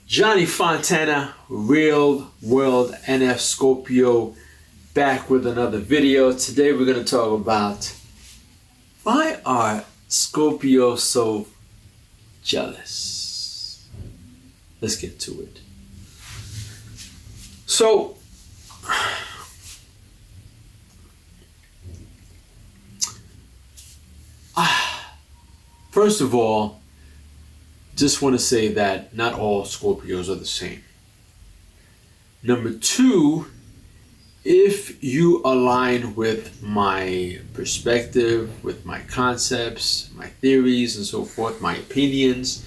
Johnny Fontana, Real World NF Scorpio, back with another video. Today we're going to talk about why are Scorpios so jealous? Let's get to it. So, first of all, just want to say that not all Scorpios are the same. Number two, if you align with my perspective, with my concepts, my theories and so forth, my opinions,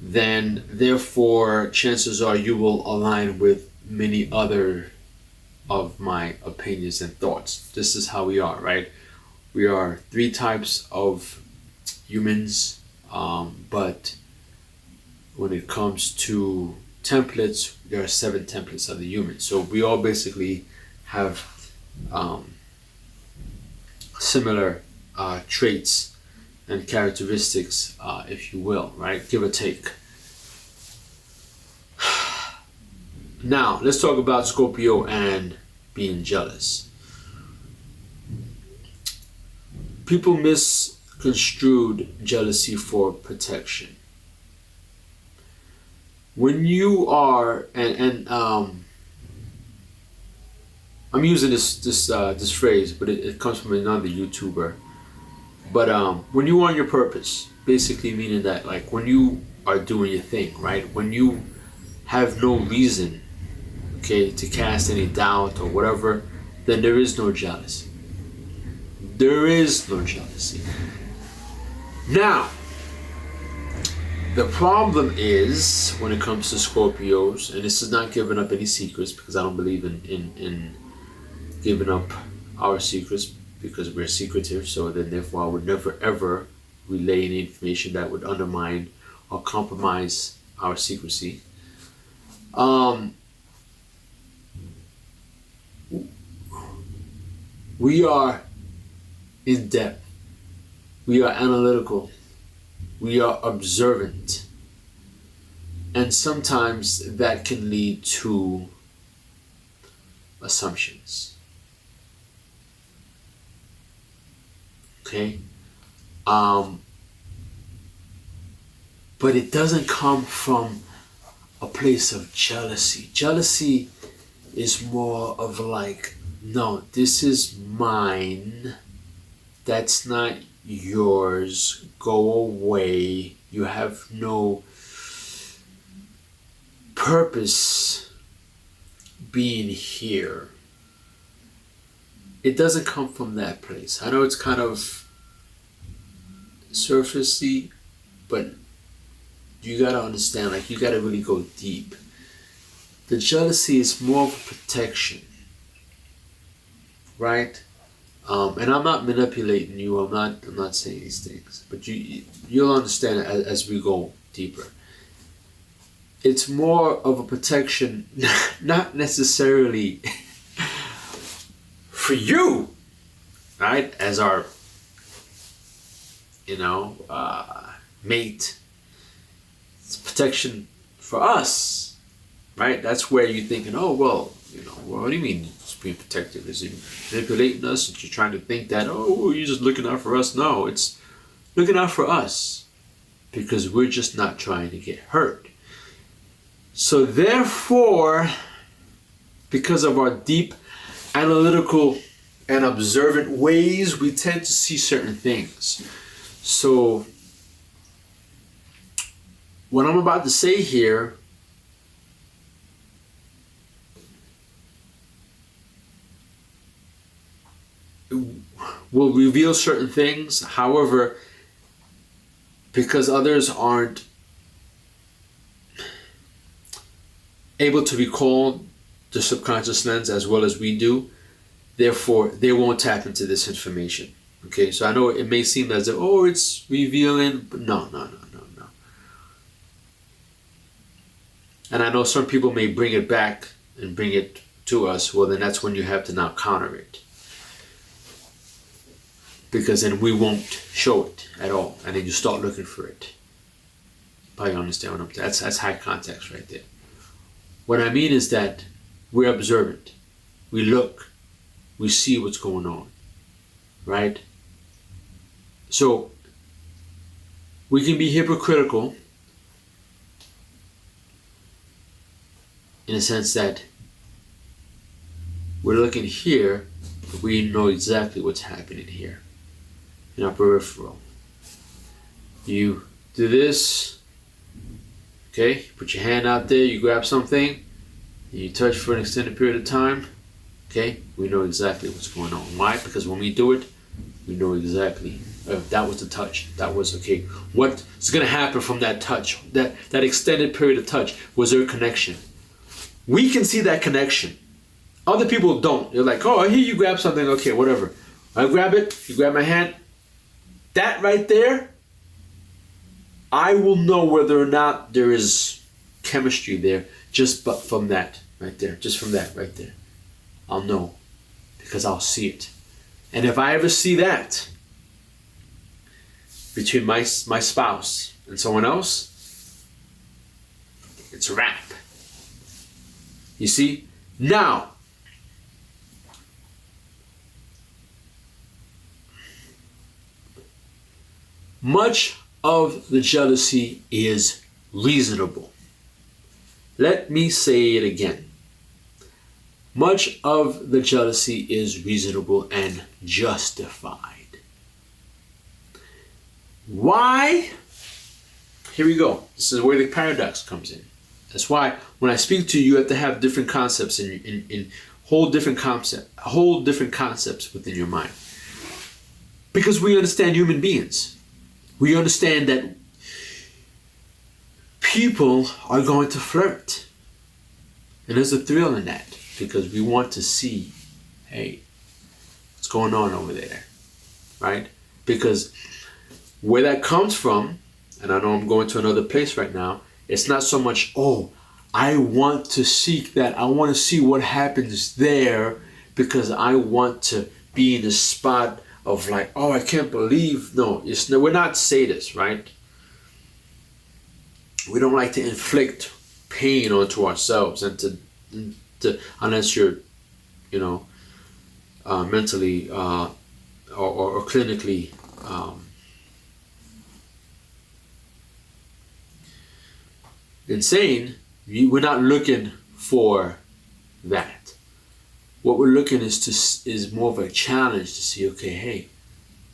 then therefore chances are you will align with many other of my opinions and thoughts. This is how we are, right? We are three types of humans. But when it comes to templates, there are 7 templates of the human. So we all basically have similar traits and characteristics, if you will, right? Give or take. Now, let's talk about Scorpio and being jealous. People misconstrued jealousy for protection. When you are, I'm using this phrase, but it comes from another YouTuber. But when you are on your purpose, basically meaning that like when you are doing your thing, right? When you have no reason, okay, to cast any doubt or whatever, then there is no jealousy. There is no jealousy. Now, the problem is when it comes to Scorpios, and this is not giving up any secrets because I don't believe in giving up our secrets because we're secretive, so then therefore I would never ever relay any information that would undermine or compromise our secrecy. We are in depth. We are analytical. We are observant. And sometimes that can lead to assumptions. Okay? But it doesn't come from a place of jealousy. Jealousy is more of like, no, this is mine. That's not yours. Go away. You have no purpose being here. It doesn't come from that place. I know it's kind of surfacey, but you gotta understand, like you gotta really go deep. The jealousy is more of a protection, right? And I'm not manipulating you. I'm not saying these things, but you'll understand as we go deeper. It's more of a protection, not necessarily for you, right? As our, mate. It's protection for us, right? That's where you're thinking, oh well, what do you mean it's being protective? Is it manipulating us? And you're trying to think that, oh, you're just looking out for us? No, it's looking out for us because we're just not trying to get hurt. So therefore, because of our deep analytical and observant ways, we tend to see certain things. So what I'm about to say here will reveal certain things. However, because others aren't able to recall the subconscious lens as well as we do, therefore they won't tap into this information. Okay, so I know it may seem as if, oh, it's revealing, but no. And I know some people may bring it back and bring it to us. Well, then that's when you have to now counter it. Because then we won't show it at all. And then you start looking for it. probably understand what I'm saying. That's high context right there. What I mean is that we're observant. We look. We see what's going on. Right? So we can be hypocritical in a sense that we're looking here, but we know exactly what's happening here in our peripheral. You do this, okay? Put your hand out there, you grab something, and you touch for an extended period of time, okay? We know exactly what's going on. Why? Because when we do it, we know exactly. That was the touch. That was okay. What's going to happen from that touch? That extended period of touch. Was there a connection? We can see that connection. Other people don't. They're like, oh, here you grab something. Okay, whatever. I grab it. You grab my hand. That right there, I will know whether or not there is chemistry there just but from that right there. Just from that right there. I'll know because I'll see it. And if I ever see that between my spouse and someone else, it's a wrap. You see? Now, much of the jealousy is reasonable. Let me say it again. Much of the jealousy is reasonable and justified. Why? Here we go. This is where the paradox comes in. That's why when I speak to you, you have to have different concepts in hold different concepts within your mind. Because we understand human beings. We understand that people are going to flirt. And there's a thrill in that. Because we want to see, hey, what's going on over there, right? Because where that comes from, and I know I'm going to another place right now, it's not so much, oh, I want to seek that. I want to see what happens there because I want to be in a spot of like, oh, I can't believe. No, we're not sadists, right? We don't like to inflict pain onto ourselves and to unless you're, mentally or clinically insane. We're not looking for that. What we're looking is more of a challenge to see. Okay, hey,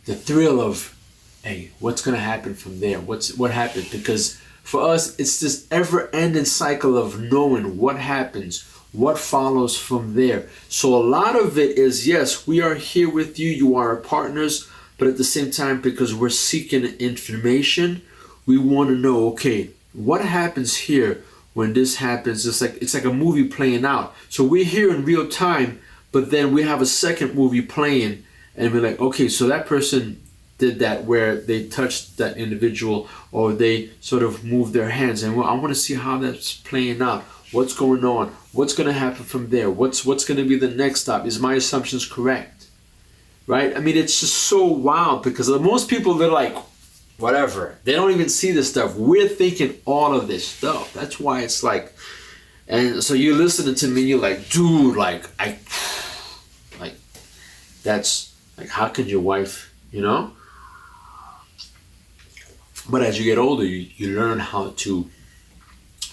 the thrill of, hey, what's gonna happen from there? What happened? Because for us, it's this ever-ending cycle of knowing what happens, what follows from there. So a lot of it is, yes, we are here with you. You are our partners, but at the same time, because we're seeking information, we want to know, okay, what happens here when this happens? It's like a movie playing out. So we're here in real time, but then we have a second movie playing, and we're like, okay, so that person did that where they touched that individual or they sort of moved their hands, and I want to see how that's playing out. What's going on? What's going to happen from there? What's going to be the next stop? Is my assumptions correct? Right? I mean, it's just so wild because most people, they're like, whatever. They don't even see this stuff. We're thinking all of this stuff. That's why it's like, and so you're listening to me, you're like, dude, that's like, how could your wife, But as you get older, you learn how to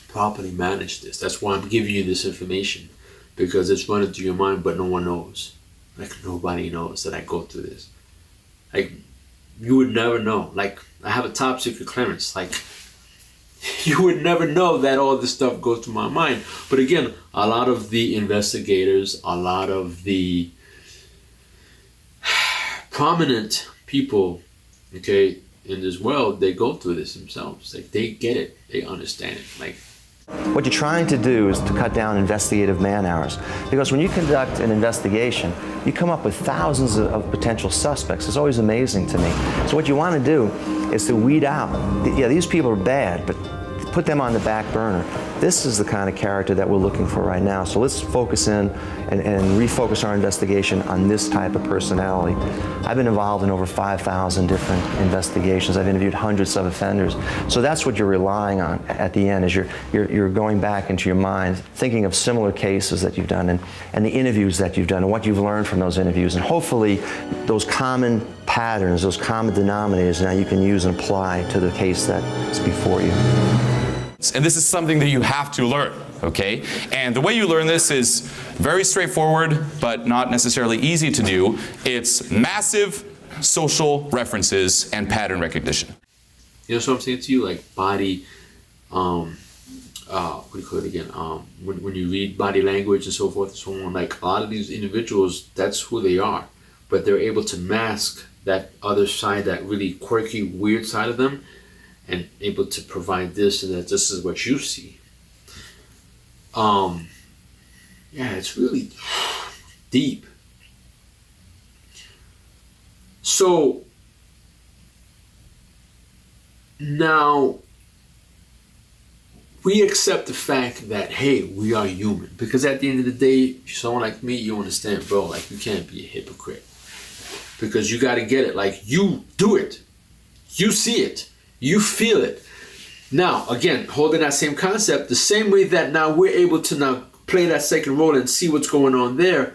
properly manage this. That's why I'm giving you this information, because it's running through your mind, but no one knows. Like, nobody knows that I go through this. Like, you would never know. Like, I have a top secret clearance. Like, you would never know that all this stuff goes through my mind. But again, a lot of the investigators, a lot of the prominent people, okay, in this world, they go through this themselves. Like, they get it. They understand it. Like, what you're trying to do is to cut down investigative man hours. Because when you conduct an investigation, you come up with thousands of potential suspects. It's always amazing to me. So what you want to do is to weed out, yeah, these people are bad, but put them on the back burner. This is the kind of character that we're looking for right now. So let's focus in and refocus our investigation on this type of personality. I've been involved in over 5,000 different investigations. I've interviewed hundreds of offenders. So that's what you're relying on at the end, is you're going back into your mind, thinking of similar cases that you've done and the interviews that you've done and what you've learned from those interviews. And hopefully those common patterns, those common denominators, now you can use and apply to the case that's before you. And this is something that you have to learn, okay? And the way you learn this is very straightforward, but not necessarily easy to do. It's massive social references and pattern recognition. You know what I'm saying to you? Like body, what do you call it again? When you read body language and so forth and so on, like a lot of these individuals, that's who they are. But they're able to mask that other side, that really quirky, weird side of them, and able to provide this and that this is what you see. Yeah, it's really deep. So now we accept the fact that, hey, we are human. Because at the end of the day, someone like me, you understand, bro, like you can't be a hypocrite. Because you got to get it. Like you do it. You see it. You feel it. Now, again, holding that same concept, the same way that now we're able to now play that second role and see what's going on there,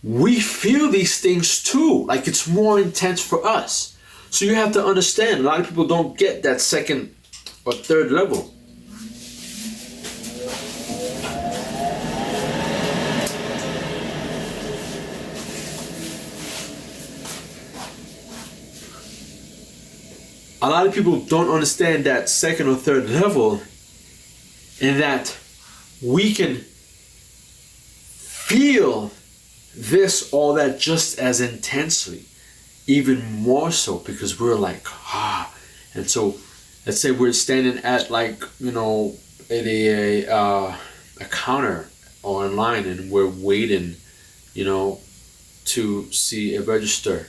we feel these things too. Like it's more intense for us. So you have to understand, a lot of people don't get that second or third level. A lot of people don't understand that second or third level, and that we can feel this or that just as intensely, even more so, because we're like, and so let's say we're standing at like, you know, at a counter or in line, and we're waiting, you know, to see a register.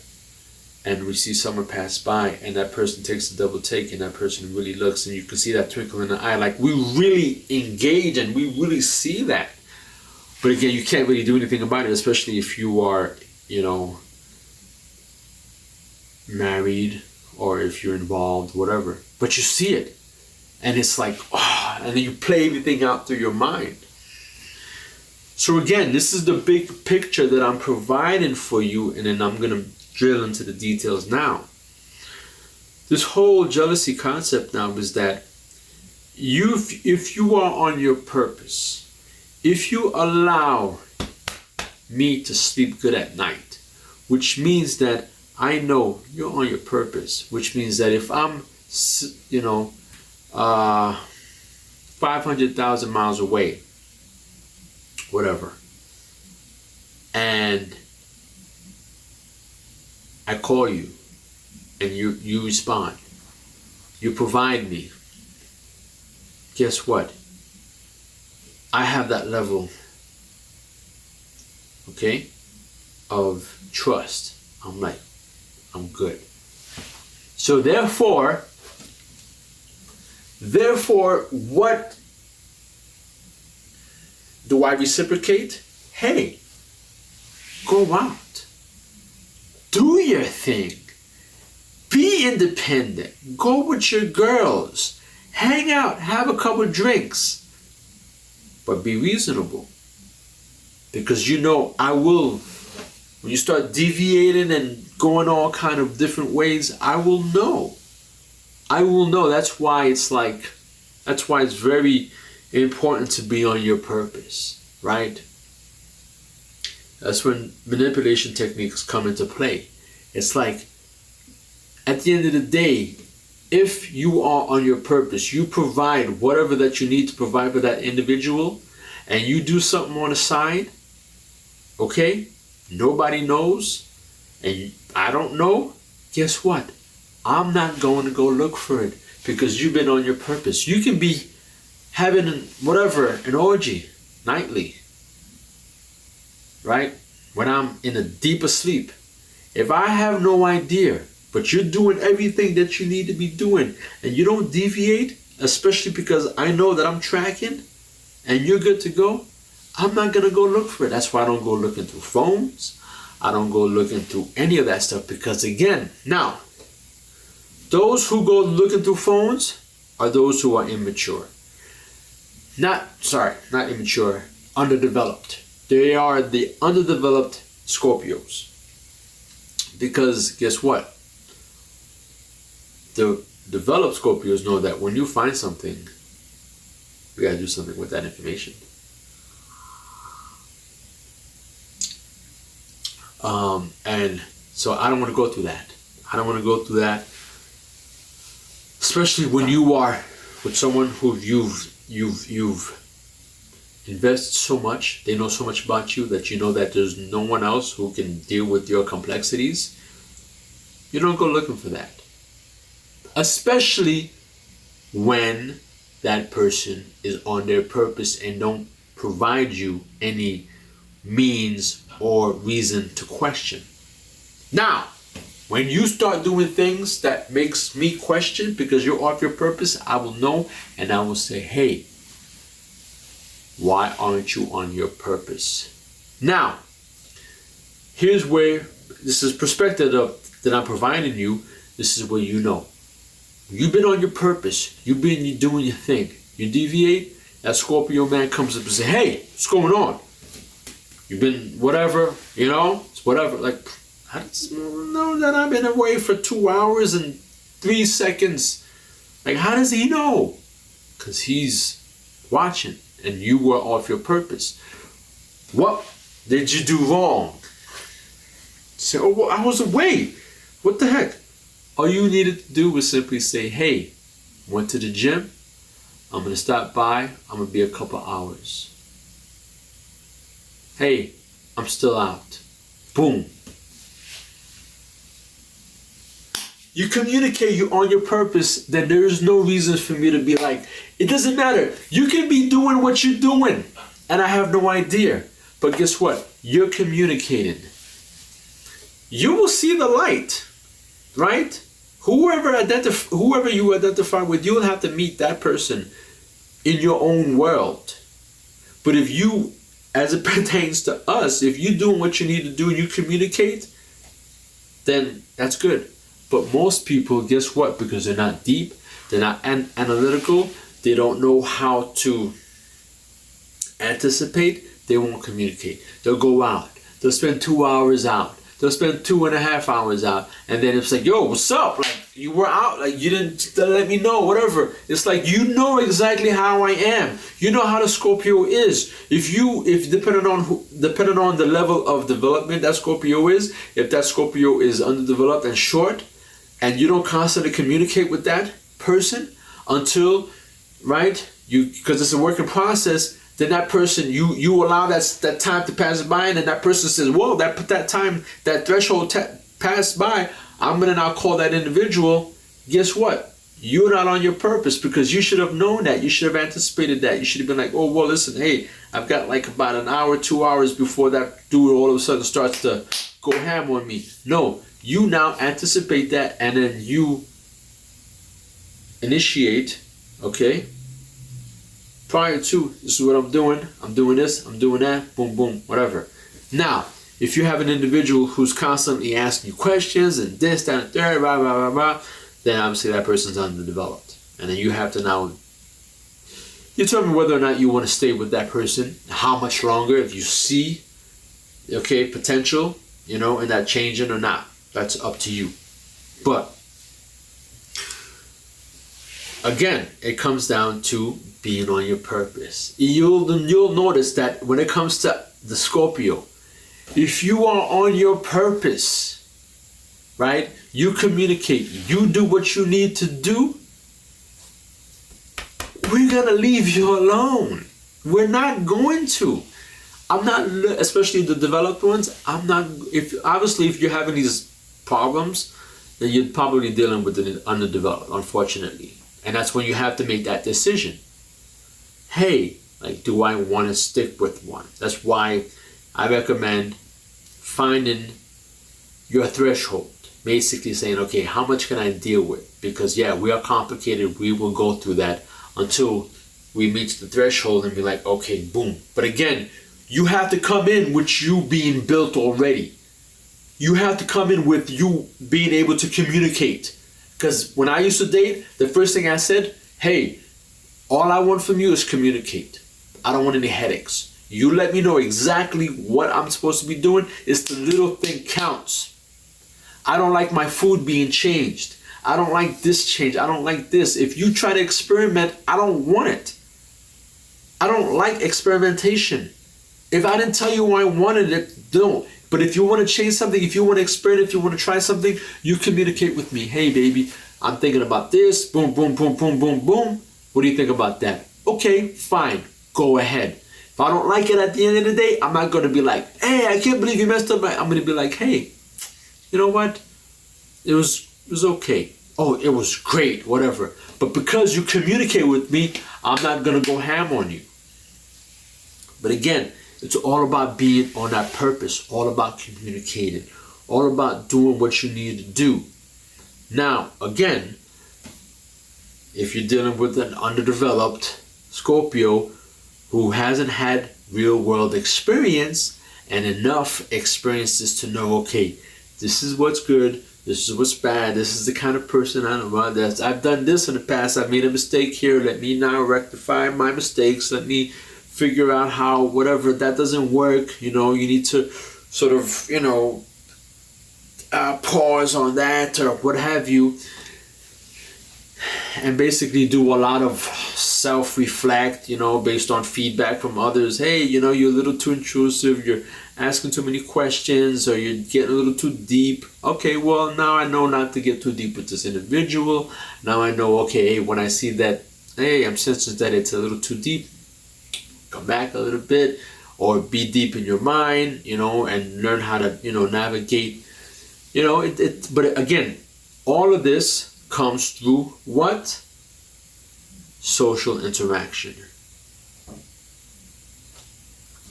And we see someone pass by, and that person takes a double take, and that person really looks, and you can see that twinkle in the eye. Like we really engage and we really see that. But again, you can't really do anything about it, especially if you are, you know, married or if you're involved, whatever. But you see it, and it's like, and then you play everything out through your mind. So again, this is the big picture that I'm providing for you, and then I'm gonna drill into the details now. This whole jealousy concept now is that if you are on your purpose, if you allow me to sleep good at night, which means that I know you're on your purpose, which means that if I'm, you know, 500,000 miles away, whatever, and I call you, and you respond. You provide me. Guess what? I have that level, okay, of trust. I'm like, I'm good. So therefore, what do I reciprocate? Hey, go out. Do your thing. Be independent. Go with your girls. Hang out. Have a couple drinks. But be reasonable. Because you know I will, when you start deviating and going all kind of different ways, I will know. I will know. That's why it's very important to be on your purpose, right? That's when manipulation techniques come into play. It's like, at the end of the day, if you are on your purpose, you provide whatever that you need to provide for that individual, and you do something on the side, okay, nobody knows, and I don't know, guess what? I'm not going to go look for it, because you've been on your purpose. You can be having an orgy nightly, right? When I'm in a deeper sleep. If I have no idea, but you're doing everything that you need to be doing, and you don't deviate, especially because I know that I'm tracking and you're good to go, I'm not going to go look for it. That's why I don't go looking through phones. I don't go looking through any of that stuff because, again, now, those who go looking through phones are those who are immature. Not immature, underdeveloped. They are the underdeveloped Scorpios. Because guess what? The developed Scorpios know that when you find something, you gotta do something with that information. And so I don't want to go through that. I don't want to go through that, especially when you are with someone who you've invested so much. They know so much about you that you know that there's no one else who can deal with your complexities. You don't go looking for that, especially when that person is on their purpose and don't provide you any means or reason to question. Now, when you start doing things that makes me question because you're off your purpose, I will know and I will say, hey, why aren't you on your purpose? Now, here's where this is perspective that I'm providing you. This is where you know. You've been on your purpose. You've been doing your thing. You deviate, that Scorpio man comes up and says, hey, what's going on? You've been whatever, it's whatever. Like, I just know that I've been away for 2 hours and 3 seconds. Like, how does he know? Because he's watching and you were off your purpose. What did you do wrong? Say, oh, well, I was away. What the heck? All you needed to do was simply say, hey, went to the gym. I'm going to stop by. I'm going to be a couple hours. Hey, I'm still out. Boom. You communicate you're on your purpose, then there is no reason for me to be like, it doesn't matter. You can be doing what you're doing, and I have no idea. But guess what? You're communicating. You will see the light, right? Whoever you identify with, you'll have to meet that person in your own world. But if you, as it pertains to us, if you're doing what you need to do and you communicate, then that's good. But most people, guess what? Because they're not deep, they're not analytical, they don't know how to anticipate, they won't communicate. They'll go out, they'll spend 2 hours out, they'll spend 2.5 hours out, and then it's like, yo, what's up? Like, you were out, like, you didn't let me know, whatever. It's like, you know exactly how I am. You know how the Scorpio is. If depending on the level of development that Scorpio is, if that Scorpio is underdeveloped and short, and you don't constantly communicate with that person until, right, because it's a working process, then that person, you allow that time to pass by, and then that person says, whoa, that time, that threshold passed by, I'm going to now call that individual. Guess what? You're not on your purpose because you should have known that. You should have anticipated that. You should have been like, oh, well, listen, hey, I've got like about an hour, 2 hours before that dude all of a sudden starts to go ham on me. No, you now anticipate that, and then you initiate, okay? Prior to, this is what I'm doing this, I'm doing that, boom, boom, whatever. Now, if you have an individual who's constantly asking you questions and this, that, and third, blah, blah, blah, blah, then obviously that person's underdeveloped. And then you have to now determine whether or not you want to stay with that person, how much longer, if you see, okay, potential, in that changing or not. That's up to you. But again, it comes down to being on your purpose. You'll notice that when it comes to the Scorpio, if you are on your purpose, right, you communicate, you do what you need to do, we're gonna leave you alone. We're not going to. I'm not, especially the developed ones, if you're having these problems, then you're probably dealing with the underdeveloped, unfortunately. And that's when you have to make that decision. Hey, like, do I want to stick with one? That's why I recommend finding your threshold. basically saying, okay, how much can I deal with? Because yeah, we are complicated. We will go through that until we meet the threshold and be like, okay, boom. But again, you have to come in with you being built already. You have to come in with you being able to communicate. Because when I used to date, the first thing I said, hey, all I want from you is communicate. I don't want any headaches. You let me know exactly what I'm supposed to be doing. It's the little thing counts. I don't like my food being changed. I don't like this change. I don't like this. If you try to experiment, I don't want it. I don't like experimentation. If I didn't tell you I wanted it, don't. But if you want to change something, if you want to experiment, if you want to try something, you communicate with me. Hey, baby, I'm thinking about this. Boom, boom, boom, boom, boom, boom. What do you think about that? Okay, fine. Go ahead. If I don't like it at the end of the day, I'm not going to be like, hey, I can't believe you messed up. I'm going to be like, hey, you know what? It was okay. Oh, it was great, whatever. But because you communicate with me, I'm not going to go ham on you. But again, it's all about being on that purpose, all about communicating, all about doing what you need to do. Now, again, if you're dealing with an underdeveloped Scorpio who hasn't had real world experience and enough experiences to know, okay, this is what's good, this is what's bad, this is the kind of person I am. I've done this in the past, I made a mistake here, let me now rectify my mistakes, let me figure out how, whatever, that doesn't work, you need to sort of, pause on that or what have you, and basically do a lot of self-reflect, based on feedback from others. Hey, you're a little too intrusive, you're asking too many questions, or you're getting a little too deep. Okay, well, now I know not to get too deep with this individual. Now I know, okay, when I see that, hey, I'm sensing that it's a little too deep, come back a little bit, or be deep in your mind, and learn how to, navigate, but again, all of this comes through what? Social interaction.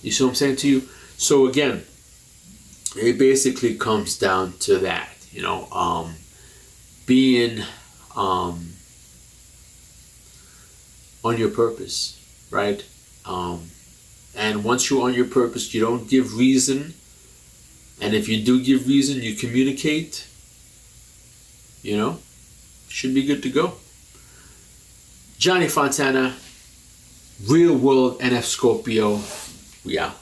You see what I'm saying to you? So again, it basically comes down to that, being on your purpose, right? And once you're on your purpose, you don't give reason. And if you do give reason, you communicate, should be good to go. Johnny Fontana, Real World NF Scorpio. We out.